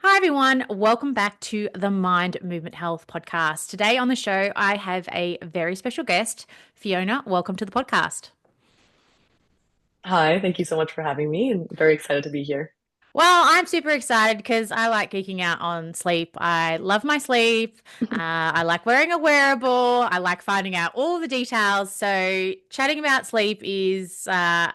Hi, everyone. Welcome back to the Mind Movement Health podcast. Today on the show, I have a very special guest, Fiona. Welcome to the podcast. Hi, thank you so much for having me. I'm very excited to be here. Well, I'm super excited because I like geeking out on sleep. I love my sleep. I like wearing a wearable. I like finding out all the details. So, chatting about sleep is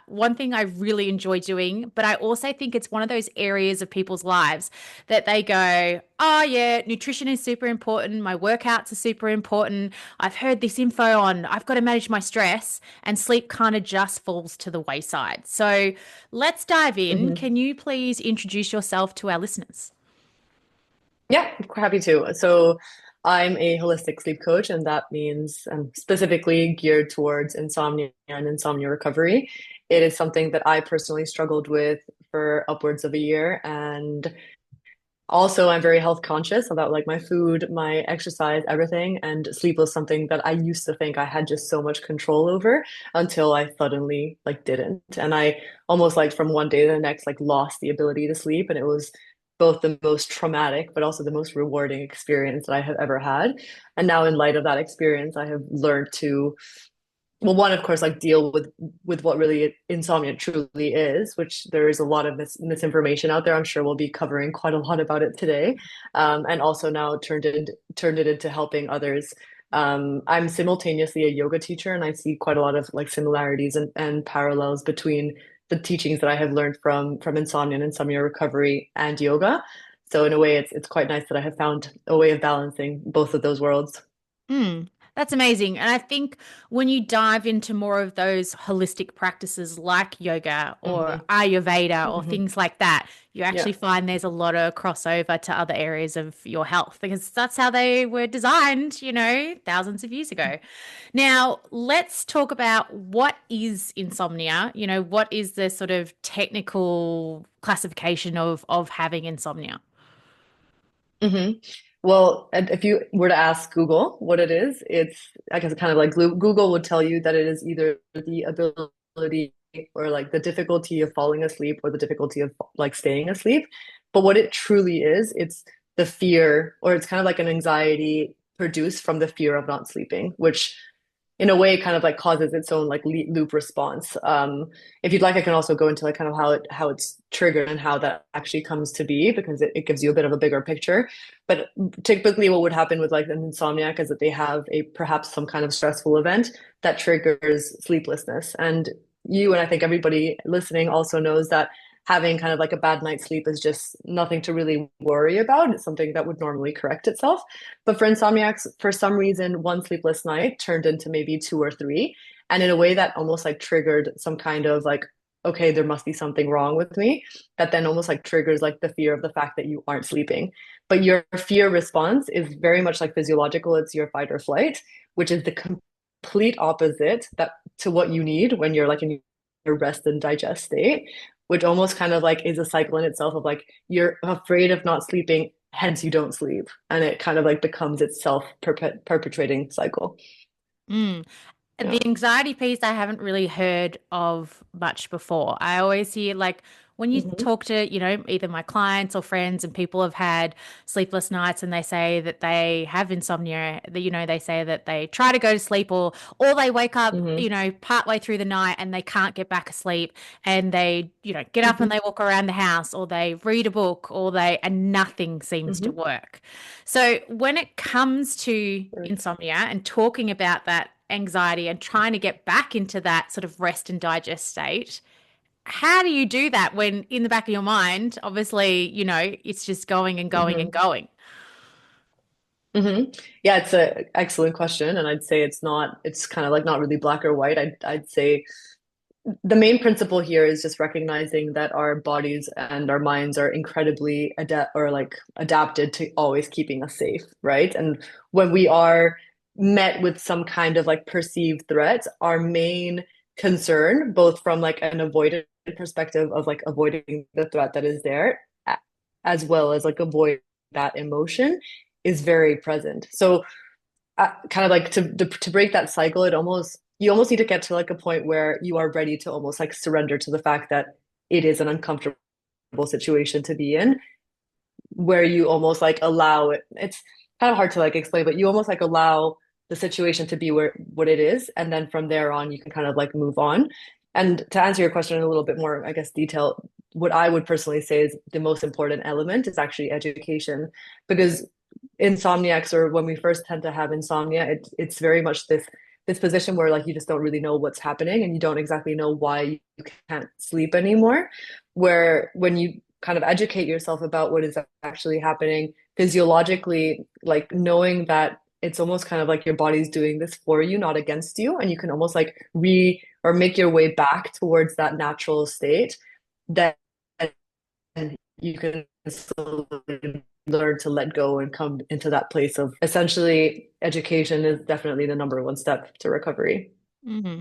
one thing I really enjoy doing. But I also think it's one of those areas of people's lives that they go, oh, yeah, nutrition is super important. My workouts are super important. I've heard this info on, I've got to manage my stress, and sleep kind of just falls to the wayside. So, let's dive in. hmm Can you please introduce yourself to our listeners? Yeah, I'm happy to. I'm a holistic sleep coach, and that means I'm specifically geared towards insomnia and insomnia recovery. It is something that I personally struggled with for upwards of a year, and also I'm very health conscious about like my food, my exercise, everything, and sleep was something that I used to think I had just so much control over until I suddenly like didn't. And I almost like from one day to the next like lost the ability to sleep, and it was both the most traumatic but also the most rewarding experience that I have ever had. And now in light of that experience, I have learned to well, one, of course, like deal with what really insomnia truly is, which there is a lot of misinformation out there. I'm sure we'll be covering quite a lot about it today, and also now turned it into helping others. I'm simultaneously a yoga teacher, and I see quite a lot of like similarities and parallels between the teachings that I have learned from insomnia and insomnia recovery and yoga. So in a way, it's quite nice that I have found a way of balancing both of those worlds. Mm, that's amazing. And I think when you dive into more of those holistic practices like yoga or hmm Ayurveda or hmm things like that, you actually Yeah. find there's a lot of crossover to other areas of your health because that's how they were designed, thousands of years ago. Now, let's talk about what is insomnia? What is the sort of technical classification of having insomnia? hmm Well, and if you were to ask Google what it is, it's, I guess, kind of like Google would tell you that it is either the ability or like the difficulty of falling asleep or the difficulty of like staying asleep. But what it truly is, it's the fear, or it's kind of like an anxiety produced from the fear of not sleeping, which in a way kind of like causes its own like loop response. If you'd like, I can also go into like kind of how it's triggered and how that actually comes to be because it gives you a bit of a bigger picture. But typically, what would happen with like an insomniac is that they have a perhaps some kind of stressful event that triggers sleeplessness. And you and I think everybody listening also knows that having kind of like a bad night's sleep is just nothing to really worry about. It's something that would normally correct itself. But for insomniacs, for some reason, one sleepless night turned into maybe two or three. And in a way that almost like triggered some kind of like, okay, there must be something wrong with me. That then almost like triggers like the fear of the fact that you aren't sleeping. But your fear response is very much like physiological. It's your fight or flight, which is the complete opposite that to what you need when you're like in your rest and digest state, which almost kind of like is a cycle in itself of like you're afraid of not sleeping, hence you don't sleep, and it kind of like becomes its self perpetuating cycle. Mm. Yeah. The anxiety piece I haven't really heard of much before. I always hear like when you hmm talk to, either my clients or friends and people have had sleepless nights and they say that they have insomnia, that they say that they try to go to sleep or they wake up, hmm partway through the night and they can't get back asleep and they, get up and hmm they walk around the house or they read a book or they and nothing seems to hmm work. So when it comes to insomnia and talking about that anxiety and trying to get back into that sort of rest and digest state, how do you do that when in the back of your mind, obviously, it's just going and going and hmm going? hmm Yeah, it's an excellent question, and I'd say it's not. It's kind of like not really black or white. I'd say the main principle here is just recognizing that our bodies and our minds are incredibly adapted to always keeping us safe, right? And when we are met with some kind of like perceived threat, our main concern, both from like an avoidant perspective of like avoiding the threat that is there, as well as like avoid that emotion, is very present. So kind of like to break that cycle, it almost you almost need to get to like a point where you are ready to almost like surrender to the fact that it is an uncomfortable situation to be in, where you almost like allow it. It's kind of hard to like explain, but you almost like allow the situation to be where what it is, and then from there on, you can kind of like move on. And to answer your question in a little bit more, I guess, detail, what I would personally say is the most important element is actually education, because insomniacs, or when we first tend to have insomnia, it's very much this position where like you just don't really know what's happening and you don't exactly know why you can't sleep anymore. Where when you kind of educate yourself about what is actually happening physiologically, like knowing that it's almost kind of like your body's doing this for you, not against you, and you can almost like or make your way back towards that natural state, then you can slowly learn to let go and come into that place of essentially education is definitely the number one step to recovery. Hmm.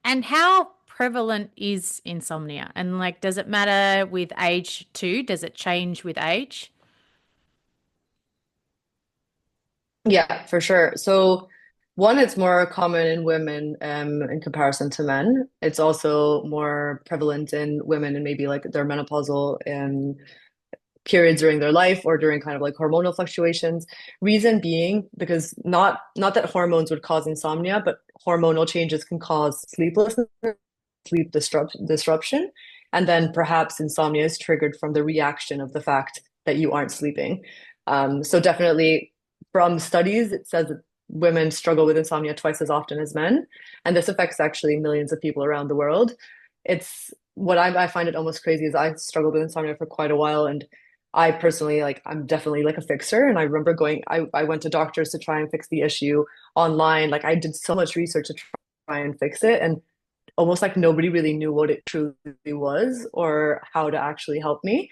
And how prevalent is insomnia? And like, does it matter with age too? Does it change with age? Yeah, for sure. So one, it's more common in women in comparison to men. It's also more prevalent in women and maybe like their menopausal periods during their life or during kind of like hormonal fluctuations. Reason being because not that hormones would cause insomnia, but hormonal changes can cause sleeplessness, disruption, and then perhaps insomnia is triggered from the reaction of the fact that you aren't sleeping. So definitely from studies, it says that women struggle with insomnia twice as often as men, and this affects actually millions of people around the world. It's what I find it almost crazy is I struggled with insomnia for quite a while, and I personally like I'm definitely like a fixer. And I remember I went to doctors to try and fix the issue online. Like I did so much research to try and fix it. And almost like nobody really knew what it truly was or how to actually help me.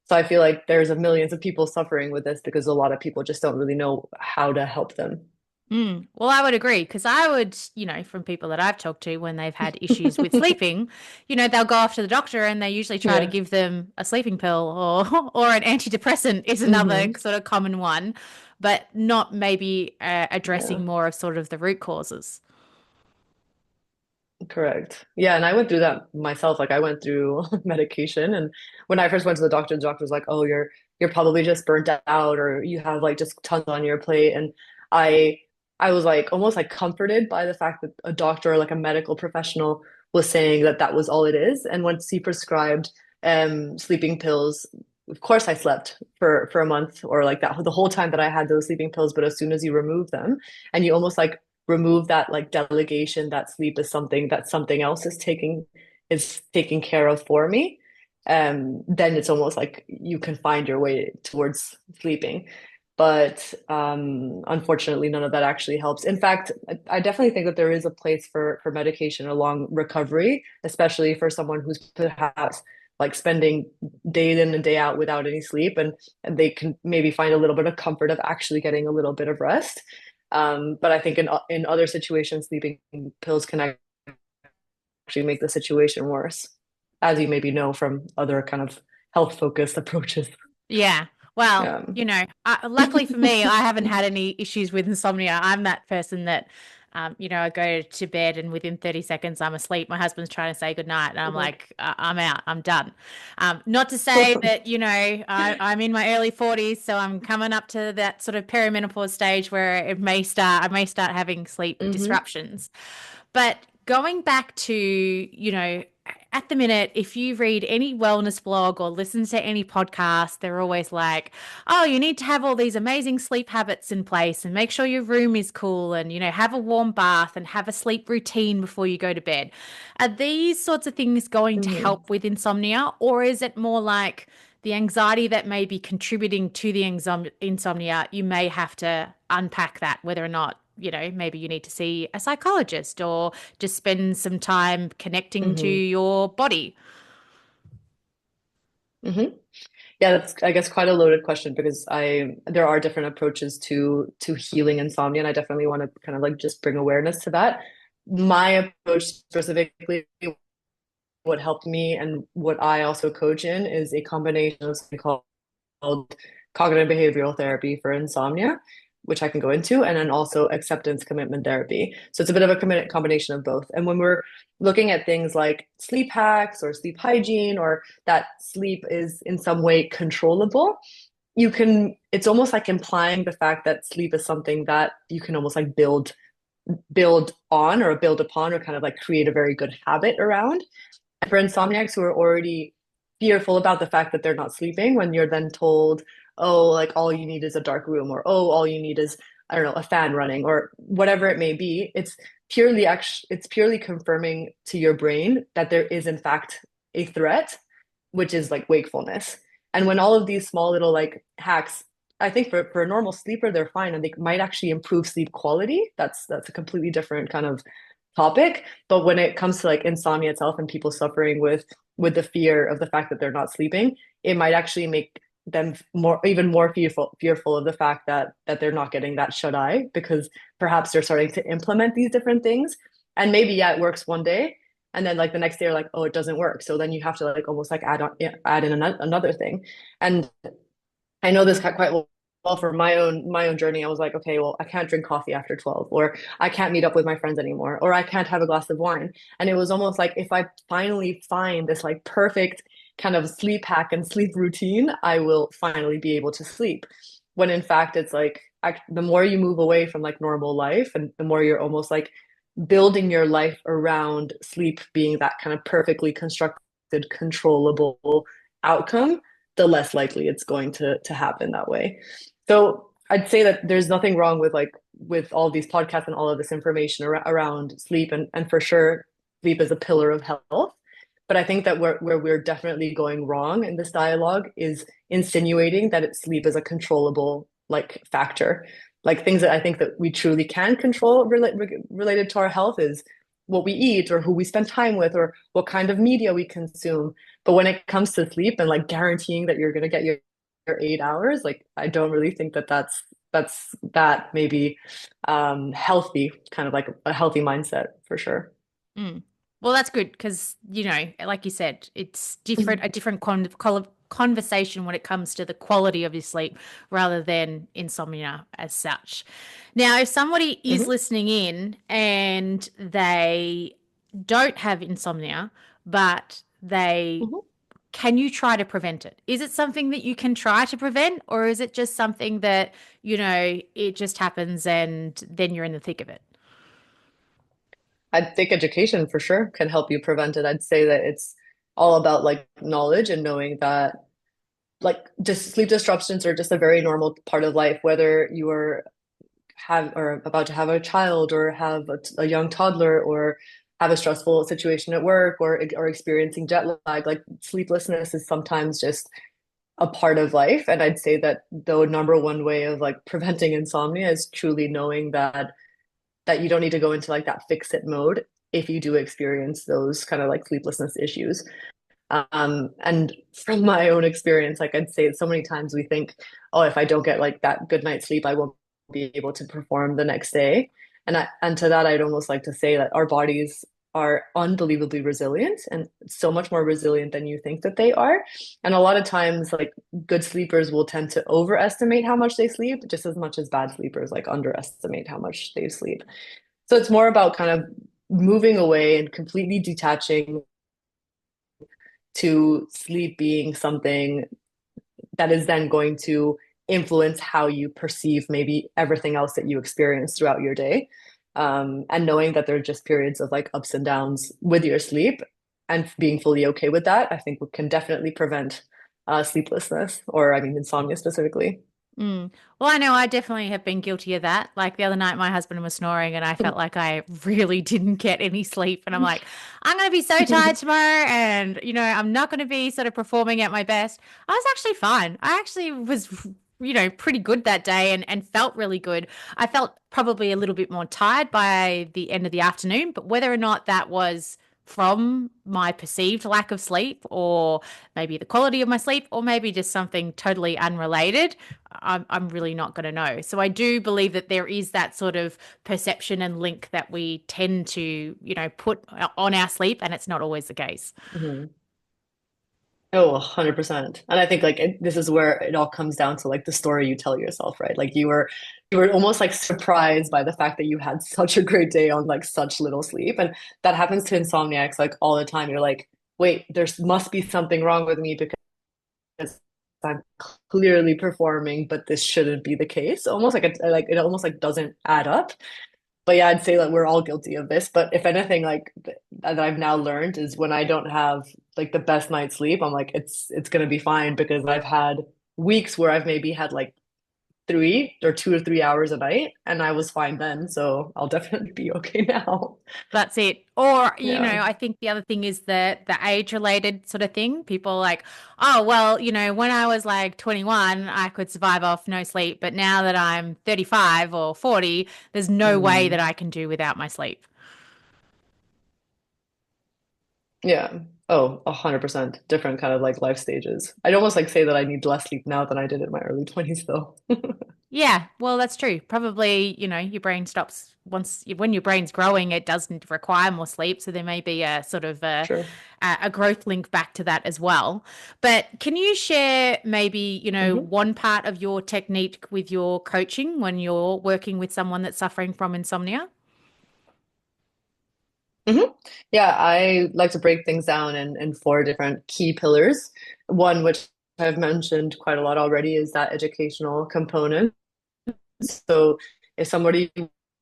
So I feel like there's a millions of people suffering with this because a lot of people just don't really know how to help them. Mm. Well, I would agree because I would, from people that I've talked to when they've had issues with sleeping, they'll go off to the doctor and they usually try to Yeah. give them a sleeping pill or or an antidepressant is another Hmm. sort of common one, but not maybe Yeah. addressing more of sort of the root causes. Correct. Yeah, and I went through that myself. Like I went through medication, and when I first went to the doctor was like, "Oh, you're probably just burnt out, or you have like just tons on your plate." And I I was like almost like comforted by the fact that a doctor or like a medical professional was saying that that was all it is. And once he prescribed sleeping pills, of course I slept for a month or like that the whole time that I had those sleeping pills. But as soon as you remove them, and you almost like remove that like delegation that sleep is something that something else is taking care of for me, then it's almost like you can find your way towards sleeping. But unfortunately, none of that actually helps. In fact, I definitely think that there is a place for medication along recovery, especially for someone who's perhaps like spending day in and day out without any sleep, and they can maybe find a little bit of comfort of actually getting a little bit of rest. But I think in other situations, sleeping pills can actually make the situation worse, as you maybe know from other kind of health focused approaches. Yeah. Well, Yeah. luckily for me, I haven't had any issues with insomnia. I'm that person that, I go to bed and within 30 seconds I'm asleep. My husband's trying to say goodnight and I'm Mhm. like, I'm out, I'm done. Not to say that, I'm in my early 40s, so I'm coming up to that sort of perimenopause stage where I may start having sleep Hmm. disruptions. But going back to, at the minute, if you read any wellness blog or listen to any podcast, they're always like, oh, you need to have all these amazing sleep habits in place and make sure your room is cool and, have a warm bath and have a sleep routine before you go to bed. Are these sorts of things going to Hmm. help with insomnia, or is it more like the anxiety that may be contributing to the insomnia? You may have to unpack that, whether or not maybe you need to see a psychologist or just spend some time connecting to Hmm. your body. Hmm. Yeah, that's I guess quite a loaded question because I there are different approaches to healing insomnia, and I definitely want to kind of like just bring awareness to that. My approach specifically, what helped me and what I also coach in is a combination of something called cognitive behavioral therapy for insomnia, which I can go into, and then also acceptance commitment therapy. So it's a bit of a combination of both. And when we're looking at things like sleep hacks or sleep hygiene, or that sleep is in some way controllable, you can, it's almost like implying the fact that sleep is something that you can almost like build on or build upon or kind of like create a very good habit around. And for insomniacs who are already fearful about the fact that they're not sleeping, when you're then told, oh, like all you need is a dark room, or oh, all you need is, I don't know, a fan running, or whatever it may be, it's purely confirming to your brain that there is in fact a threat, which is like wakefulness. And when all of these small little like hacks, I think for a normal sleeper, they're fine and they might actually improve sleep quality. That's a completely different kind of topic. But when it comes to like insomnia itself and people suffering with the fear of the fact that they're not sleeping, it might actually make them even more fearful of the fact that they're not getting that shut eye, because perhaps they're starting to implement these different things. And maybe yeah, it works one day. And then like the next day, you're like, oh, it doesn't work. So then you have to like almost like add in another thing. And I know this quite well for my own journey. I was like, okay, well, I can't drink coffee after 12, or I can't meet up with my friends anymore, or I can't have a glass of wine. And it was almost like if I finally find this like perfect kind of sleep hack and sleep routine, I will finally be able to sleep. When in fact, it's like the more you move away from like normal life, and the more you're almost like building your life around sleep being that kind of perfectly constructed, controllable outcome, the less likely it's going to happen that way. So I'd say that there's nothing wrong with like with all of these podcasts and all of this information around sleep, and for sure sleep is a pillar of health. But I think that where we're definitely going wrong in this dialogue is insinuating that sleep is a controllable like factor. Like things that I think that we truly can control related to our health is what we eat, or who we spend time with, or what kind of media we consume. But when it comes to sleep and like guaranteeing that you're going to get your 8 hours, like I don't really think that that maybe healthy, kind of like a healthy mindset for sure. Mm. Well, that's good because, like you said, it's a different conversation when it comes to the quality of your sleep rather than insomnia as such. Now, if somebody is Mhm. listening in and they don't have insomnia, but they Mhm. can you try to prevent it? Is it something that you can try to prevent, or is it just something that, it just happens and then you're in the thick of it? I think education for sure can help you prevent it. I'd say that it's all about like knowledge and knowing that like just sleep disruptions are just a very normal part of life, whether you are have or about to have a child, or have a young toddler, or have a stressful situation at work, or experiencing jet lag. Like sleeplessness is sometimes just a part of life. And I'd say that the number one way of like preventing insomnia is truly knowing that you don't need to go into like that fix it mode if you do experience those kind of like sleeplessness issues. And from my own experience, like I'd say so many times we think, oh, if I don't get like that good night's sleep, I won't be able to perform the next day. And to that, I'd almost like to say that our bodies are unbelievably resilient, and so much more resilient than you think that they are. And a lot of times, like good sleepers will tend to overestimate how much they sleep, just as much as bad sleepers like underestimate how much they sleep. So it's more about kind of moving away and completely detaching to sleep being something that is then going to influence how you perceive maybe everything else that you experience throughout your day. And knowing that there are just periods of like ups and downs with your sleep, and being fully okay with that, I think can definitely prevent sleeplessness, or I mean, insomnia specifically. Mm. Well, I know I definitely have been guilty of that. Like the other night, my husband was snoring and I felt like I really didn't get any sleep. And I'm like, I'm going to be so tired tomorrow. And, I'm not going to be sort of performing at my best. I was actually fine. I actually was, pretty good that day and felt really good. I felt probably a little bit more tired by the end of the afternoon, but whether or not that was from my perceived lack of sleep, or maybe the quality of my sleep, or maybe just something totally unrelated, I'm really not going to know. So I do believe that there is that sort of perception and link that we tend to, put on our sleep, and it's not always the case. Mhm. Oh, 100%. And I think like this is where it all comes down to like the story you tell yourself, right? Like you were almost like surprised by the fact that you had such a great day on like such little sleep. And that happens to insomniacs like all the time. You're like, wait, there must be something wrong with me because I'm clearly performing, but this shouldn't be the case. Almost like it almost like doesn't add up. But yeah, I'd say that we're all guilty of this. But if anything, like that I've now learned is when I don't have like the best night's sleep, I'm like it's gonna be fine because I've had weeks where I've maybe had like 2 or 3 hours a night, and I was fine then. So I'll definitely be okay now. That's it. Or, Yeah, I think the other thing is the age related sort of thing. People are like, oh, well, when I was like 21, I could survive off no sleep. But now that I'm 35 or 40, there's no way that mm, I can do without my sleep. yeah. Oh, 100% different kind of like life stages. I'd almost like say that I need less sleep now than I did in my early 20s, though. Yeah, well, that's true. Probably, your brain stops when your brain's growing, it doesn't require more sleep. So there may be a sort of Sure. a growth link back to that as well. But can you share maybe, hmm one part of your technique with your coaching when you're working with someone that's suffering from insomnia? hmm Yeah, I like to break things down in four different key pillars. One, which I've mentioned quite a lot already, is that educational component. So if somebody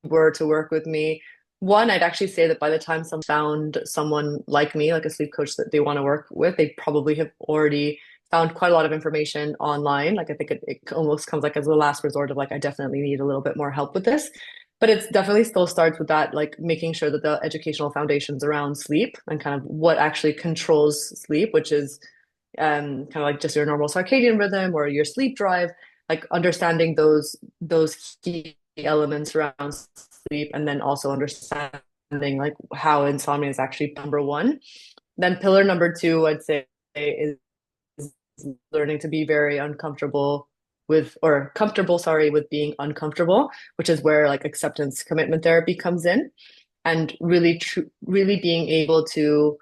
were to work with me, one, I'd actually say that by the time someone found someone like me, like a sleep coach that they want to work with, they probably have already found quite a lot of information online. Like I think it almost comes like as a last resort of like, I definitely need a little bit more help with this. But it's definitely still starts with that, like making sure that the educational foundations around sleep and kind of what actually controls sleep, which is kind of like just your normal circadian rhythm or your sleep drive, like understanding those key elements around sleep, and then also understanding like how insomnia is actually number one. Then pillar number two, I'd say, is learning to be very uncomfortable with or comfortable, sorry, with being uncomfortable, which is where like acceptance commitment therapy comes in, and really being able to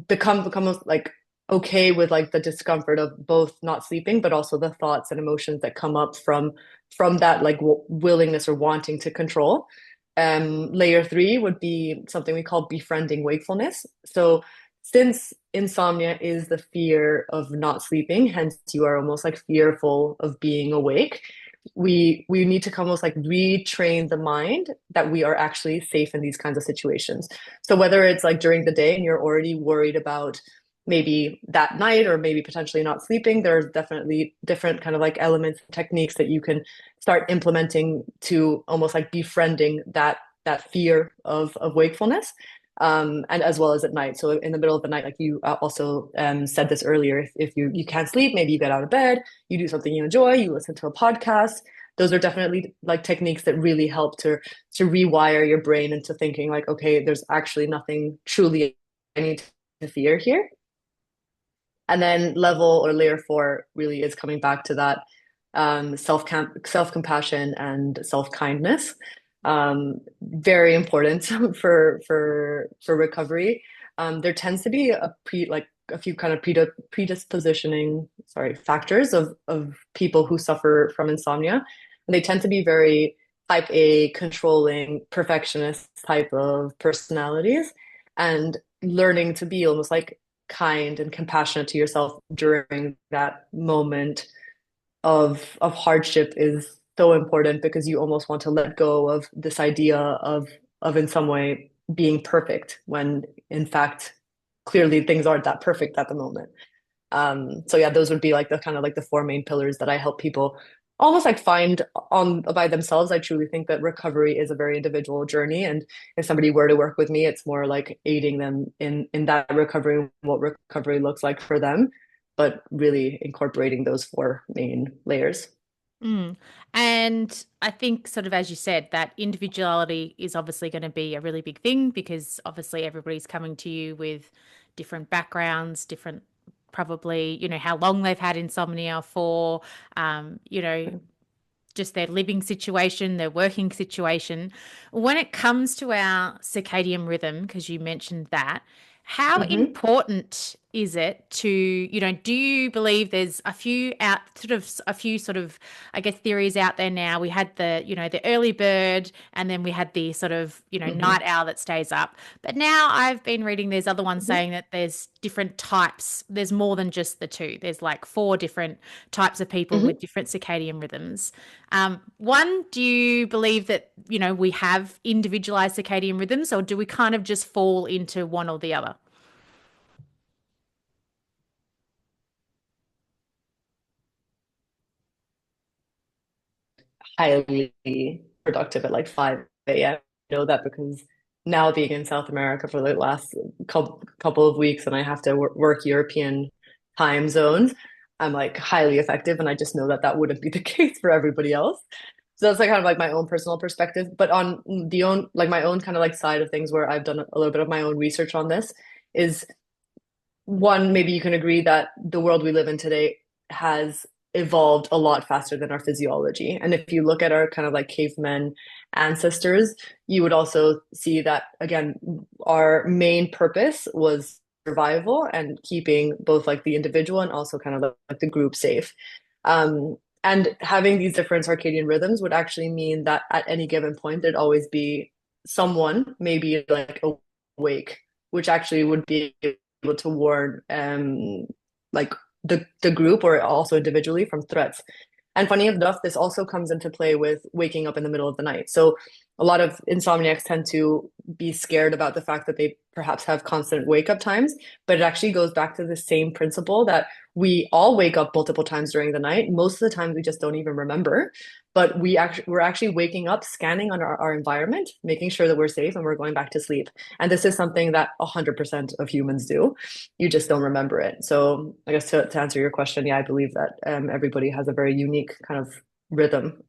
become like okay with like the discomfort of both not sleeping but also the thoughts and emotions that come up from that like willingness or wanting to control. Layer three would be something we call befriending wakefulness. So since insomnia is the fear of not sleeping, hence you are almost like fearful of being awake, we need to almost like retrain the mind that we are actually safe in these kinds of situations. So whether it's like during the day and you're already worried about maybe that night or maybe potentially not sleeping, there's definitely different kind of like elements, techniques that you can start implementing to almost like befriending that fear of wakefulness. And as well as at night. So in the middle of the night, like you also said this earlier, if you can't sleep, maybe you get out of bed, you do something you enjoy, you listen to a podcast. Those are definitely like techniques that really help to rewire your brain into thinking like, okay, there's actually nothing truly I need to fear here. And then level or layer four really is coming back to that self compassion and self kindness. Very important for recovery. There tends to be a few kind of predispositioning factors of people who suffer from insomnia, and they tend to be very type A, controlling, perfectionist type of personalities, and learning to be almost like kind and compassionate to yourself during that moment of hardship is so important because you almost want to let go of this idea of in some way being perfect when in fact clearly things aren't that perfect at the moment. So yeah, those would be like the kind of like the four main pillars that I help people almost like find on by themselves. I truly think that recovery is a very individual journey, and if somebody were to work with me, it's more like aiding them in that recovery, what recovery looks like for them, but really incorporating those four main layers. Mm. And I think, sort of as you said, that individuality is obviously going to be a really big thing because obviously everybody's coming to you with different backgrounds, different, probably, how long they've had insomnia for, um, you know, just their living situation, their working situation. When it comes to our circadian rhythm, because you mentioned that, how Mm-hmm. important is it to, do you believe there's a few sort of, I guess, theories out there now? We had the early bird, and then we had the sort of, Hmm. night owl that stays up. But now I've been reading there's other ones Hmm. saying that there's different types. There's more than just the two. There's like four different types of people with Hmm. different circadian rhythms. One, do you believe that, we have individualized circadian rhythms, or do we kind of just fall into one or the other? Highly productive at like 5 a.m. I know that because now being in South America for the last couple of weeks and I have to work European time zones, I'm like highly effective. And I just know that that wouldn't be the case for everybody else. So that's like kind of like my own personal perspective. But on like my own kind of like side of things where I've done a little bit of my own research on this is one, maybe you can agree that the world we live in today has evolved a lot faster than our physiology. And if you look at our kind of like cavemen ancestors, you would also see that, again, our main purpose was survival and keeping both like the individual and also kind of like the group safe. And having these different circadian rhythms would actually mean that at any given point, there'd always be someone maybe like awake, which actually would be able to warn like the group or also individually from threats. And funny enough, this also comes into play with waking up in the middle of the night. So a lot of insomniacs tend to be scared about the fact that they perhaps have constant wake up times, but it actually goes back to the same principle that we all wake up multiple times during the night. Most of the time we just don't even remember, but we're actually waking up, scanning on our environment, making sure that we're safe and we're going back to sleep. And this is something that 100% of humans do. You just don't remember it. So I guess to answer your question, yeah, I believe that everybody has a very unique kind of rhythm.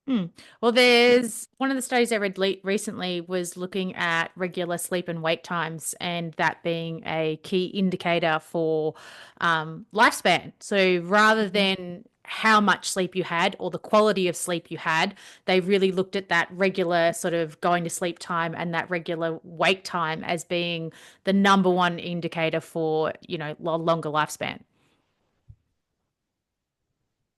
Hmm. Well, there's one of the studies I read recently was looking at regular sleep and wake times, and that being a key indicator for lifespan. So rather Mhm. than how much sleep you had or the quality of sleep you had, they really looked at that regular sort of going to sleep time and that regular wake time as being the number one indicator for, longer lifespan.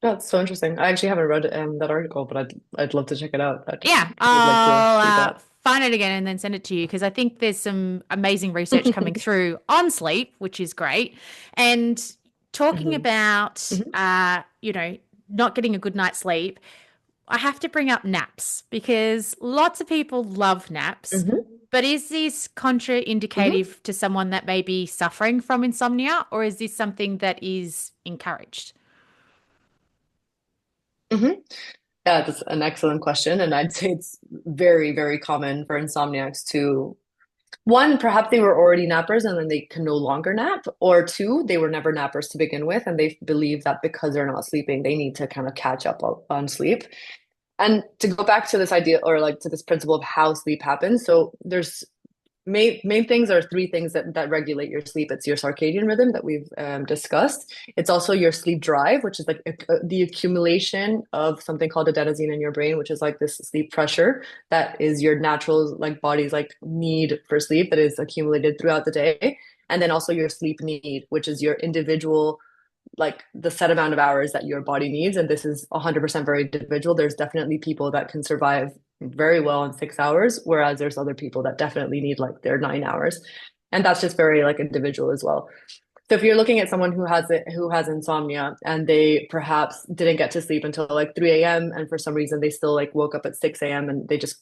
That's so interesting. I actually haven't read that article, but I'd love to check it out. Yeah, I would like to I'll read that. find it again and then send it to you because I think there's some amazing research coming through on sleep, which is great. And talking Hmm. about, Hmm. not getting a good night's sleep, I have to bring up naps because lots of people love naps. Hmm. But is this Hmm. contraindicative to someone that may be suffering from insomnia, or is this something that is encouraged? Hmm. Yeah, that's an excellent question. And I'd say it's very, very common for insomniacs to, one, perhaps they were already nappers and then they can no longer nap, or two, they were never nappers to begin with, and they believe that because they're not sleeping, they need to kind of catch up on sleep. And to go back to this idea or like to this principle of how sleep happens, so there's main things are three things that regulate your sleep. It's your circadian rhythm that we've discussed. It's also your sleep drive, which is like the accumulation of something called adenosine in your brain, which is like this sleep pressure that is your natural like body's like need for sleep that is accumulated throughout the day. And then also your sleep need, which is your individual like the set amount of hours that your body needs. And this is 100% very individual. There's definitely people that can survive very well in 6 hours, whereas there's other people that definitely need like their 9 hours. And that's just very like individual as well. So if you're looking at someone who has insomnia and they perhaps didn't get to sleep until like 3 a.m. and for some reason they still like woke up at 6 a.m. and they just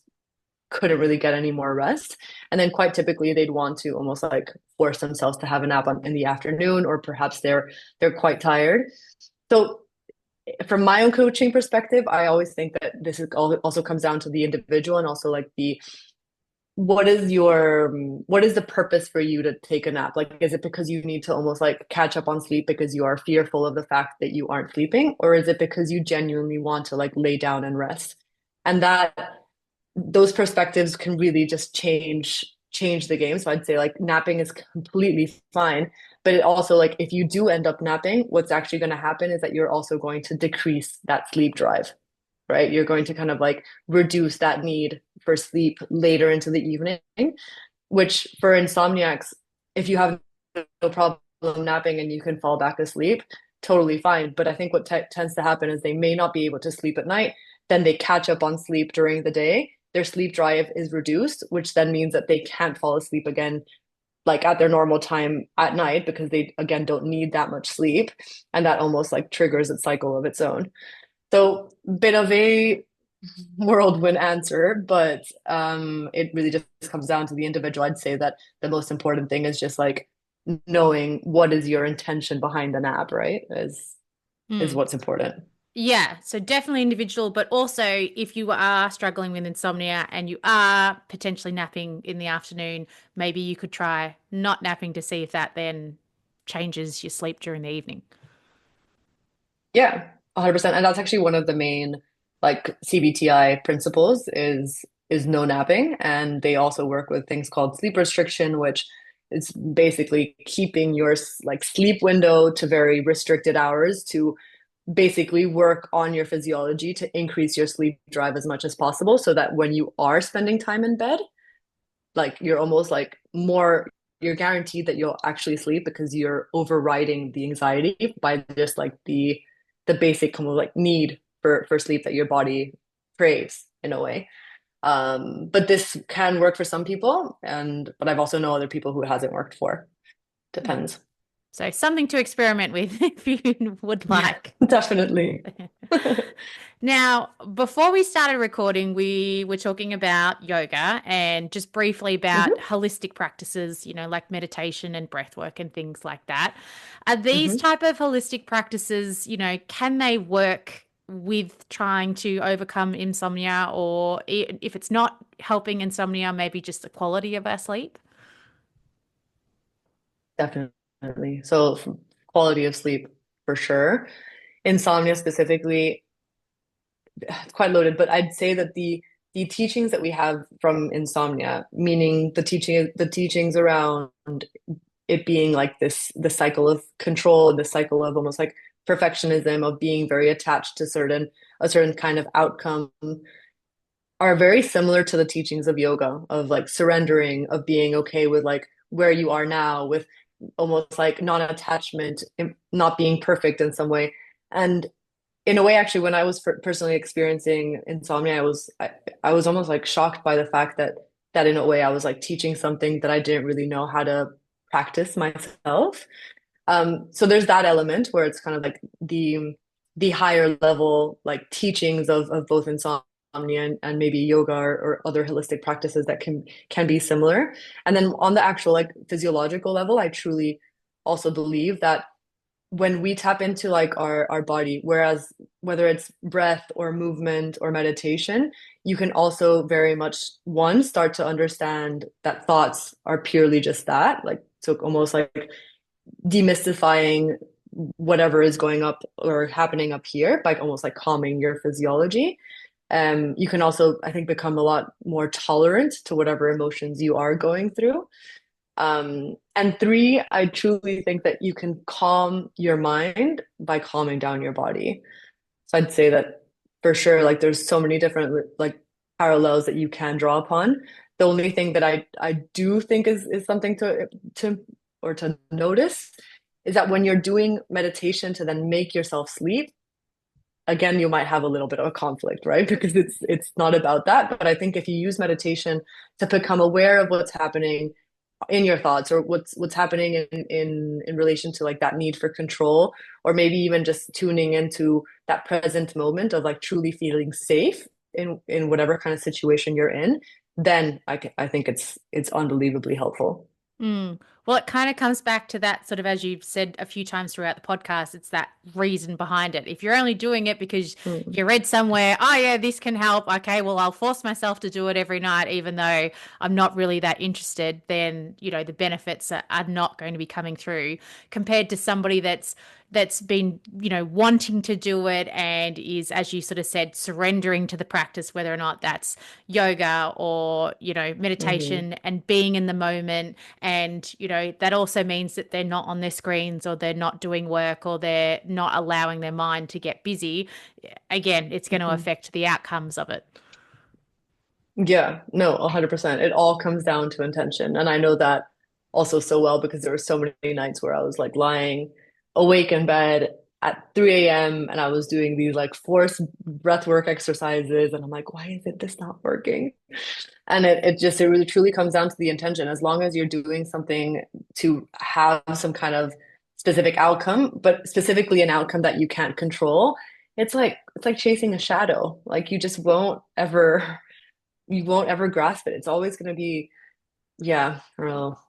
couldn't really get any more rest. And then quite typically they'd want to almost like force themselves to have a nap in the afternoon, or perhaps they're quite tired. So from my own coaching perspective, I always think that this is also comes down to the individual and also like the what is the purpose for you to take a nap? Like, is it because you need to almost like catch up on sleep because you are fearful of the fact that you aren't sleeping, or is it because you genuinely want to like lay down and rest? And that those perspectives can really just change the game. So I'd say like napping is completely fine, but it also like if you do end up napping, what's actually going to happen is that you're also going to decrease that sleep drive, right? You're going to kind of like reduce that need for sleep later into the evening, which for insomniacs, if you have no problem napping and you can fall back asleep, totally fine. But I think what tends to happen is they may not be able to sleep at night. Then they catch up on sleep during the day. Their sleep drive is reduced, which then means that they can't fall asleep again like at their normal time at night because they again don't need that much sleep, and that almost like triggers a cycle of its own. So bit of a whirlwind answer, but it really just comes down to the individual. I'd say that the most important thing is just like knowing what is your intention behind the nap, right? Is Mm. what's important. Yeah, so definitely individual, but also if you are struggling with insomnia and you are potentially napping in the afternoon, maybe you could try not napping to see if that then changes your sleep during the evening. Yeah, 100%. And that's actually one of the main like CBTI principles is no napping. And they also work with things called sleep restriction, which is basically keeping your like sleep window to very restricted hours to basically work on your physiology to increase your sleep drive as much as possible so that when you are spending time in bed, like you're almost like more you're guaranteed that you'll actually sleep because you're overriding the anxiety by just like the basic kind of like need for sleep that your body craves in a way. But this can work for some people, and but I've also known other people who it hasn't worked for. Hmm. Depends. So something to experiment with if you would Yeah, like. definitely. Now, before we started recording, we were talking about yoga and just briefly about Hmm. holistic practices, like meditation and breath work and things like that. Are these Hmm. type of holistic practices, can they work with trying to overcome insomnia, or if it's not helping insomnia, maybe just the quality of our sleep? Definitely. So quality of sleep for sure. Insomnia specifically, it's quite loaded, but I'd say that the teachings that we have from insomnia, meaning the teachings around it being like this the cycle of control, the cycle of almost like perfectionism of being very attached to a certain kind of outcome are very similar to the teachings of yoga, of like surrendering, of being okay with like where you are now, with almost like non-attachment, not being perfect in some way. And in a way, actually, when I was personally experiencing insomnia, I was almost like shocked by the fact that in a way I was like teaching something that I didn't really know how to practice myself. So there's that element where it's kind of like the higher level like teachings of both insomnia and maybe yoga or other holistic practices that can be similar. And then on the actual like physiological level, I truly also believe that when we tap into like our body, whereas whether it's breath or movement or meditation, you can also very much one start to understand that thoughts are purely just that, like so almost like demystifying whatever is going up or happening up here by almost like calming your physiology. You can also, I think, become a lot more tolerant to whatever emotions you are going through. And three, I truly think that you can calm your mind by calming down your body. So I'd say that for sure, like there's so many different like parallels that you can draw upon. The only thing that I do think is something to or to notice is that when you're doing meditation to then make yourself sleep, again, you might have a little bit of a conflict, right? Because it's not about that. But I think if you use meditation to become aware of what's happening in your thoughts or what's happening in relation to like that need for control, or maybe even just tuning into that present moment of like truly feeling safe in whatever kind of situation you're in, then I think it's unbelievably helpful. Mm. Well, it kind of comes back to that sort of, as you've said a few times throughout the podcast, it's that reason behind it. If you're only doing it because Mm. you read somewhere, oh, yeah, this can help. Okay, well, I'll force myself to do it every night, even though I'm not really that interested, then, the benefits are not going to be coming through compared to somebody that's been, wanting to do it and is, as you sort of said, surrendering to the practice, whether or not that's yoga or, Hmm. meditation and being in the moment. And, that also means that they're not on their screens or they're not doing work or they're not allowing their mind to get busy. Again, it's going to Hmm. affect the outcomes of it. Yeah, no, 100%. It all comes down to intention. And I know that also so well because there were so many nights where I was like lying awake in bed at 3 a.m. and I was doing these like forced breath work exercises and I'm like, why isn't this not working? And it really truly comes down to the intention. As long as you're doing something to have some kind of specific outcome, but specifically an outcome that you can't control, it's like chasing a shadow. Like you just won't ever grasp it. It's always going to be, yeah, real,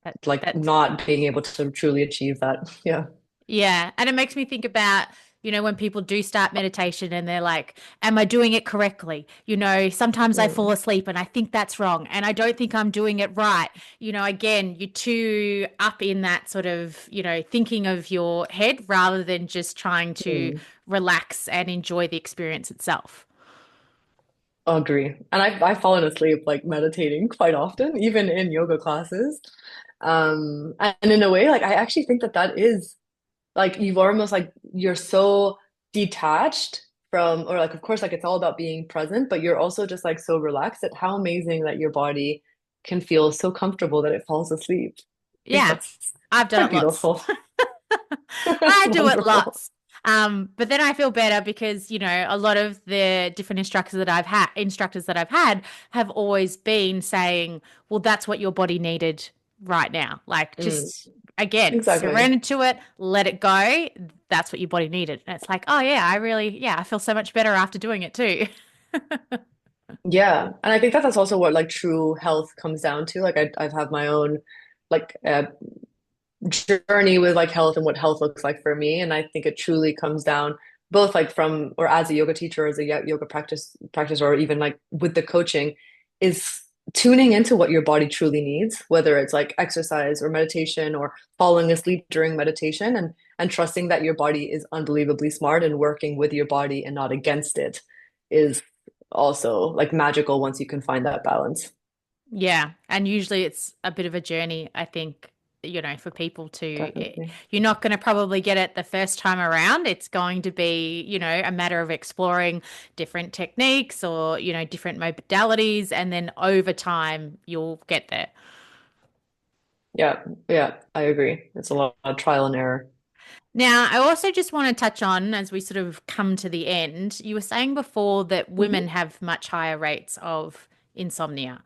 That, like that's not being able to truly achieve that. Yeah. Yeah. And it makes me think about, when people do start meditation and they're like, am I doing it correctly? Sometimes I fall Mm, asleep and I think that's wrong and I don't think I'm doing it right. Again, you're too up in that sort of, thinking of your head rather than just trying to mm. relax and enjoy the experience itself. Agree. And I've fallen asleep like meditating quite often, even in yoga classes. And in a way, like I actually think that that is like you've almost like you're so detached from, or like of course, like it's all about being present, but you're also just like so relaxed at how amazing that your body can feel so comfortable that it falls asleep. I think Yeah. that's I've done quite it lots. beautiful. That's I do it wonderful. lots. But then I feel better because, a lot of the different instructors that I've had have always been saying, well, that's what your body needed right now. Like Mm, just again, exactly. surrender to it, let it go. That's what your body needed. And it's like, oh yeah, I feel so much better after doing it too. Yeah. And I think that that's also what like true health comes down to. Like I've had my own like journey with like health and what health looks like for me. And I think it truly comes down both like from or as a yoga teacher, as a yoga practice, or even like with the coaching, is tuning into what your body truly needs, whether it's like exercise or meditation or falling asleep during meditation, and trusting that your body is unbelievably smart and working with your body and not against it is also like magical once you can find that balance. Yeah, and usually it's a bit of a journey, I think, for people Definitely. you're not going to probably get it the first time around. It's going to be, a matter of exploring different techniques or, different modalities, and then over time you'll get there. Yeah, yeah, I agree. It's a lot of trial and error. Now, I also just want to touch on, as we sort of come to the end, you were saying before that women Hmm. have much higher rates of insomnia.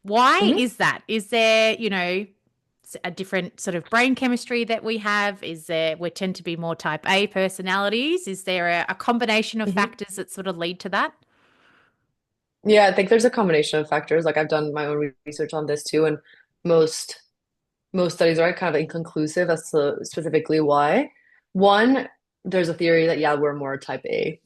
Why Hmm. is that? Is there, a different sort of brain chemistry that we have? Is there, we tend to be more type A personalities? Is there a combination of Hmm. factors that sort of lead to that? Yeah, I think there's a combination of factors. Like I've done my own research on this too, and most most studies are kind of inconclusive as to specifically why. One, there's a theory that yeah, we're more type A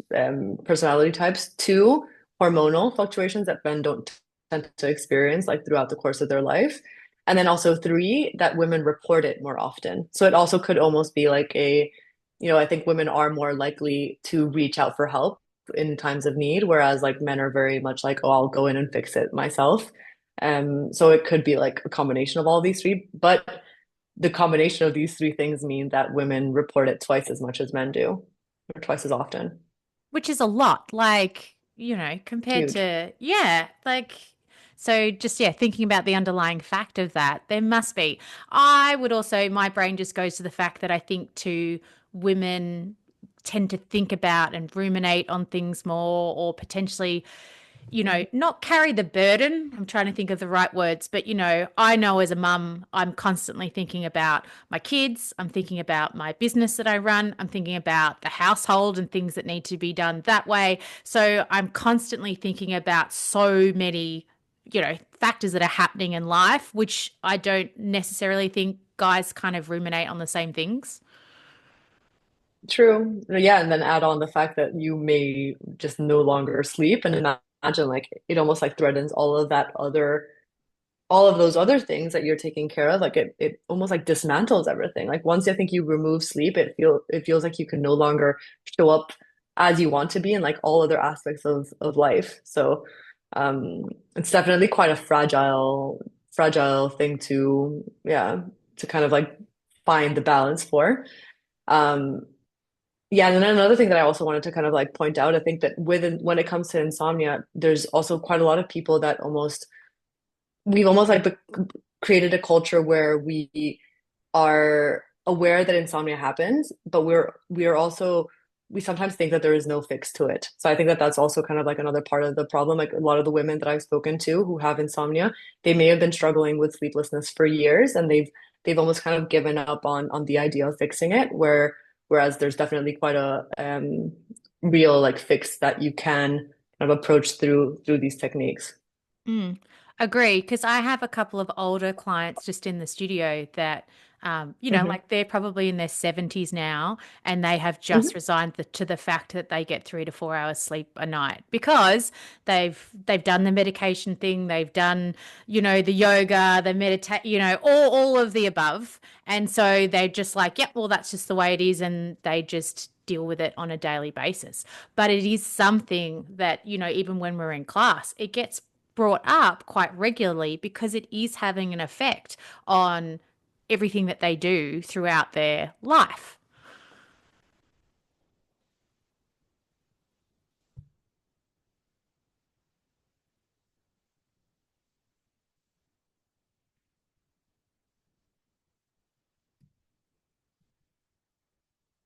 personality types. Two, hormonal fluctuations that men don't tend to experience like throughout the course of their life. And then also three, that women report it more often. So it also could almost be like I think women are more likely to reach out for help in times of need, whereas like men are very much like, oh, I'll go in and fix it myself. So it could be like a combination of all these three, but the combination of these three things mean that women report it twice as much as men do, or twice as often. Which is a lot, like, It's compared huge. to, yeah, like, so just, yeah, thinking about the underlying fact of that, there must be. I would also, my brain just goes to the fact that I think too, women tend to think about and ruminate on things more, or potentially not carry the burden. I'm trying to think of the right words, but I know as a mum, I'm constantly thinking about my kids. I'm thinking about my business that I run. I'm thinking about the household and things that need to be done that way. So I'm constantly thinking about so many, factors that are happening in life, which I don't necessarily think guys kind of ruminate on the same things. True. Yeah, and then add on the fact that you may just no longer sleep and imagine like it almost like threatens all of those other things that you're taking care of. Like it almost like dismantles everything. Like once I think you remove sleep, it feels like you can no longer show up as you want to be in like all other aspects of life. So um it's definitely quite a fragile thing to yeah, to kind of like find the balance for. Um yeah, and then another thing that I also wanted to kind of like point out, I think that when it comes to insomnia, there's also quite a lot of people that we've almost like created a culture where we are aware that insomnia happens, but we are also we sometimes think that there is no fix to it. So I think that that's also kind of like another part of the problem. Like a lot of the women that I've spoken to who have insomnia, they may have been struggling with sleeplessness for years, and they've almost kind of given up on the idea of fixing it, whereas there's definitely quite a real like fix that you can kind of approach through these techniques. Mm, agree, because I have a couple of older clients just in the studio that, Hmm. like they're probably in their 70s now, and they have just Hmm. resigned to the fact that they get 3 to 4 hours sleep a night because they've done the medication thing, they've done, the yoga, the meditate, all of the above, and so they're just like, yep, well, that's just the way it is, and they just deal with it on a daily basis. But it is something that, even when we're in class, it gets brought up quite regularly because it is having an effect on everything that they do throughout their life.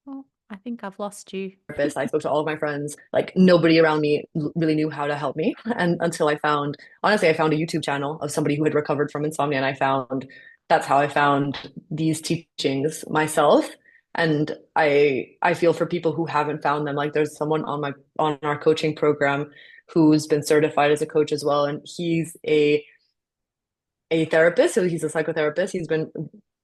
Well, I think I've lost you. Therapist. I spoke to all of my friends. Like nobody around me really knew how to help me. And until I found, honestly, I found a YouTube channel of somebody who had recovered from insomnia, and that's how I found these teachings myself. And I feel for people who haven't found them. Like there's someone on our coaching program who's been certified as a coach as well, and he's a therapist. So he's a psychotherapist. He's been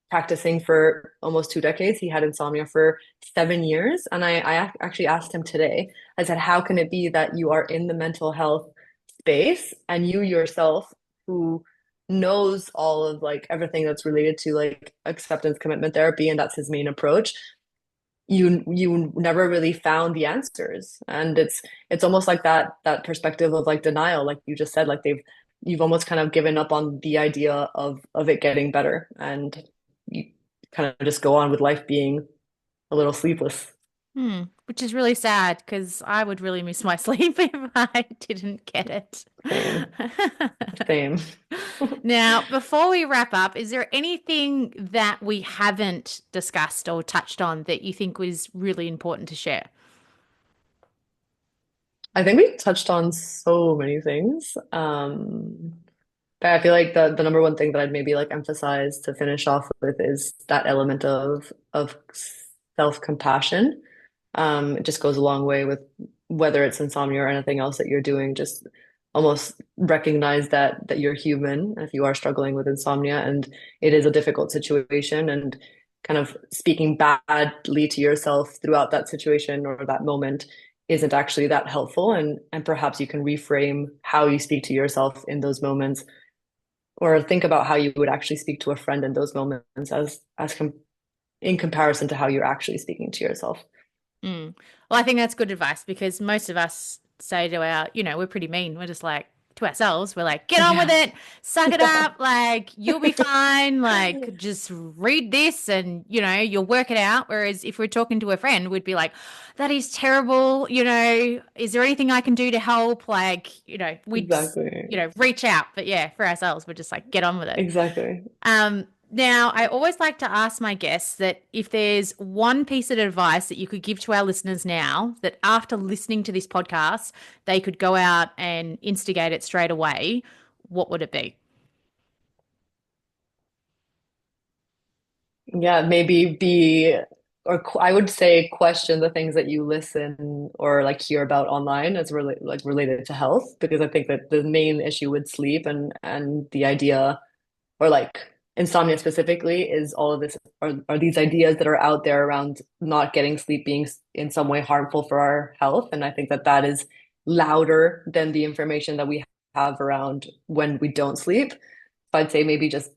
practicing for almost 2 decades. He had insomnia for 7 years. And I actually asked him today, I said, how can it be that you are in the mental health space and you yourself, who knows all of like everything that's related to like acceptance commitment therapy, and that's his main approach, you never really found the answers. And it's almost like that perspective of like denial, like you just said, like you've almost kind of given up on the idea of it getting better, and you kind of just go on with life being a little sleepless. Which is really sad because I would really miss my sleep if I didn't get it. Same, same. Now, before we wrap up, is there anything that we haven't discussed or touched on that you think was really important to share? I think we touched on so many things. But I feel like the number one thing that I'd maybe like emphasize to finish off with is that element of self-compassion. It just goes a long way with whether it's insomnia or anything else that you're doing. Just almost recognize that you're human if you are struggling with insomnia, and it is a difficult situation, and kind of speaking badly to yourself throughout that situation or that moment isn't actually that helpful. And perhaps you can reframe how you speak to yourself in those moments, or think about how you would actually speak to a friend in those moments as in comparison to how you're actually speaking to yourself. Mm. Well, I think that's good advice because most of us say to we're pretty mean. We're just like to ourselves, we're like, get on with Yeah. it, suck it Yeah. up, like you'll be fine, like just read this and you'll work it out. Whereas if we're talking to a friend, we'd be like, that is terrible, is there anything I can do to help? Like, we'd Exactly. reach out. But yeah, for ourselves, we're just like, get on with it. Exactly. Now, I always like to ask my guests that if there's one piece of advice that you could give to our listeners now, that after listening to this podcast, they could go out and instigate it straight away, what would it be? Yeah, maybe I would say question the things that you listen or like hear about online as related to health, because I think that the main issue with sleep and the idea, or like insomnia specifically, is all of this are these ideas that are out there around not getting sleep being in some way harmful for our health. And I think that that is louder than the information that we have around when we don't sleep. So I'd say maybe just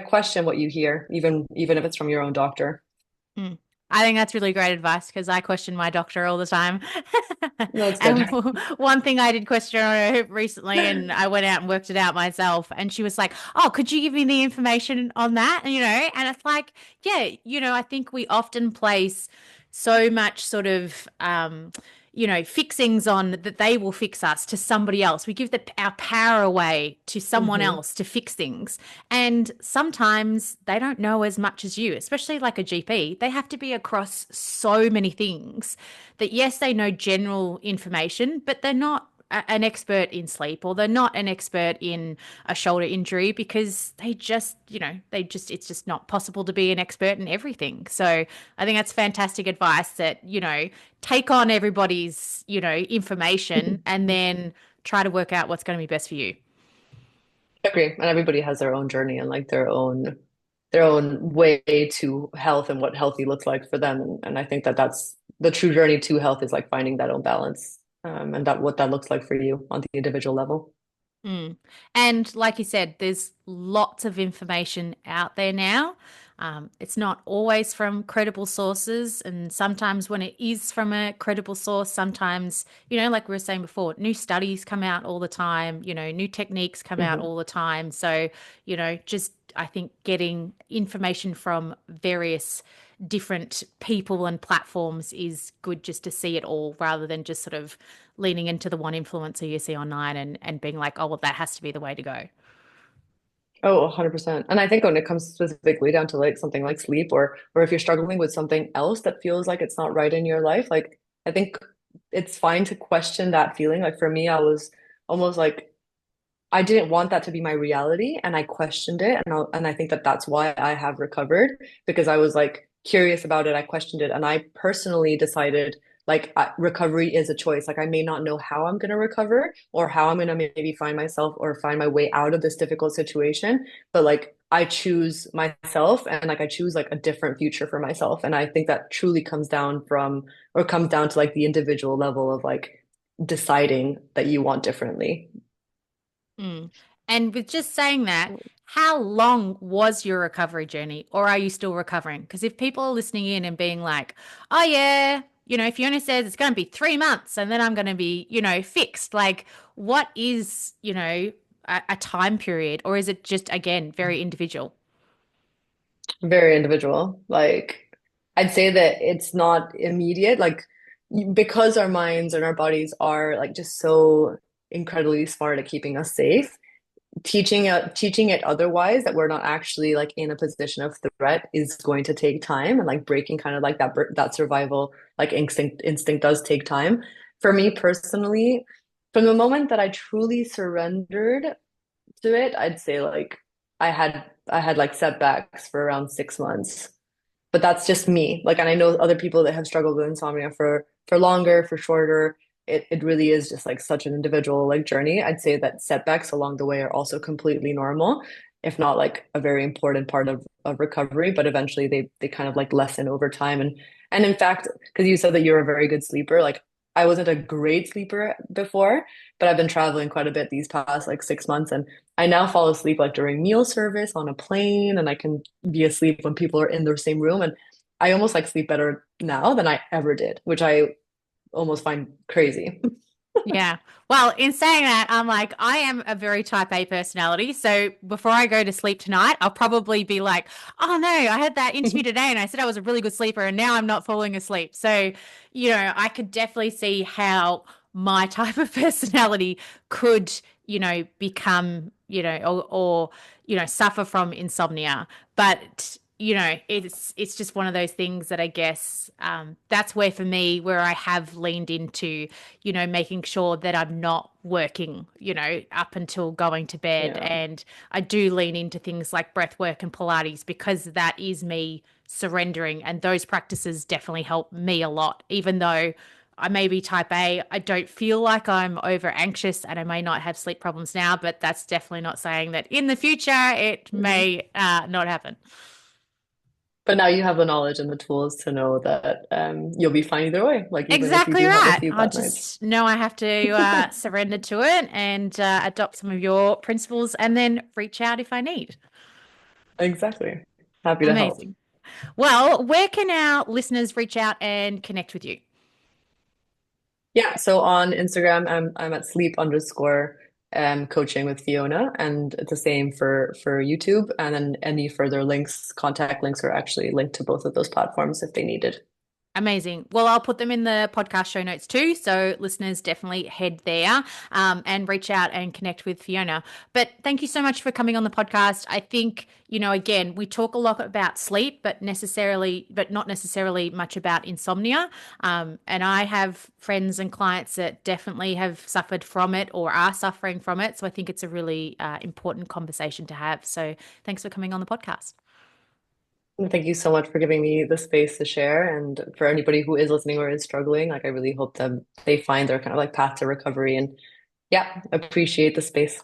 question what you hear, even if it's from your own doctor. Hmm. I think that's really great advice because I question my doctor all the time. No, it's good. And one thing I did question her recently, and I went out and worked it out myself, and she was like, "Oh, could you give me the information on that?" And it's like, yeah, I think we often place so much sort of fixings on that they will fix us to somebody else. We give our power away to someone Hmm. else to fix things. And sometimes they don't know as much as you, especially like a GP. They have to be across so many things that, yes, they know general information, but they're not an expert in sleep, or they're not an expert in a shoulder injury, because it's just not possible to be an expert in everything. So I think that's fantastic advice, that, take on everybody's, information, and then try to work out what's going to be best for you. Agree. And everybody has their own journey and like their own way to health and what healthy looks like for them. And I think that that's the true journey to health, is like finding that own balance, and that what that looks like for you on the individual level. Mm. And like you said, there's lots of information out there now. It's not always from credible sources. And sometimes when it is from a credible source, sometimes, like we were saying before, new studies come out all the time, new techniques come out Hmm. all the time. So, just I think getting information from various different people and platforms is good, just to see it all, rather than just sort of leaning into the one influencer you see online and being like, oh, well, that has to be the way to go. Oh, 100%. And I think when it comes specifically down to like something like sleep, or if you're struggling with something else that feels like it's not right in your life, like I think it's fine to question that feeling. Like for me, I was almost like I didn't want that to be my reality, and I questioned it, and I think that that's why I have recovered, because I was like curious about it. I questioned it, and I personally decided like recovery is a choice. Like I may not know how I'm going to recover, or how I'm going to maybe find myself or find my way out of this difficult situation, but like I choose myself, and like I choose like a different future for myself. And I think that truly comes down to like the individual level of like deciding that you want differently. Mm. And with just saying that, how long was your recovery journey, or are you still recovering? Because if people are listening in and being like, oh, yeah, Fiona says it's going to be 3 months and then I'm going to be, fixed, like, what is, a time period? Or is it just, again, very individual? Very individual. Like, I'd say that it's not immediate. Like, because our minds and our bodies are like just so incredibly smart at keeping us safe, teaching it otherwise, that we're not actually like in a position of threat, is going to take time. And like breaking kind of like that survival like instinct does take time. For me personally, from the moment that I truly surrendered to it, I'd say like I had like setbacks for around 6 months. But that's just me. Like, and I know other people that have struggled with insomnia for longer, for shorter. It really is just like such an individual like journey. I'd say that setbacks along the way are also completely normal, if not like a very important part of recovery. But eventually they kind of like lessen over time. And in fact, because you said that you're a very good sleeper, like I wasn't a great sleeper before, but I've been traveling quite a bit these past like 6 months, and I now fall asleep like during meal service on a plane, and I can be asleep when people are in the same room. And I almost like sleep better now than I ever did, which I almost find crazy. Yeah. Well, in saying that, I'm like, I am a very type A personality. So before I go to sleep tonight, I'll probably be like, oh no, I had that interview today and I said I was a really good sleeper and now I'm not falling asleep. So, I could definitely see how my type of personality could, become, or suffer from insomnia. But it's just one of those things that I guess that's where for me, where I have leaned into, making sure that I'm not working, up until going to bed. Yeah. And I do lean into things like breath work and Pilates, because that is me surrendering. And those practices definitely help me a lot, even though I may be type A. I don't feel like I'm over anxious and I may not have sleep problems now, but that's definitely not saying that in the future it Mhm. may not happen. But now you have the knowledge and the tools to know that you'll be fine either way, like even if you Exactly do have a right. few I bad nights. just know I have to surrender to it and adopt some of your principles and then reach out if I need. Exactly. Happy to help. Amazing. Well, where can our listeners reach out and connect with you? Yeah, so on Instagram, I'm at sleep underscore coaching with Fiona, and it's the same for YouTube. And then any further links, contact links are actually linked to both of those platforms if they needed. Amazing. Well, I'll put them in the podcast show notes too. So listeners definitely head there and reach out and connect with Fiona. But thank you so much for coming on the podcast. I think, again, we talk a lot about sleep, but not necessarily much about insomnia. And I have friends and clients that definitely have suffered from it or are suffering from it. So I think it's a really important conversation to have. So thanks for coming on the podcast. Thank you so much for giving me the space to share. And for anybody who is listening or is struggling, like I really hope that they find their kind of like path to recovery. And yeah, appreciate the space.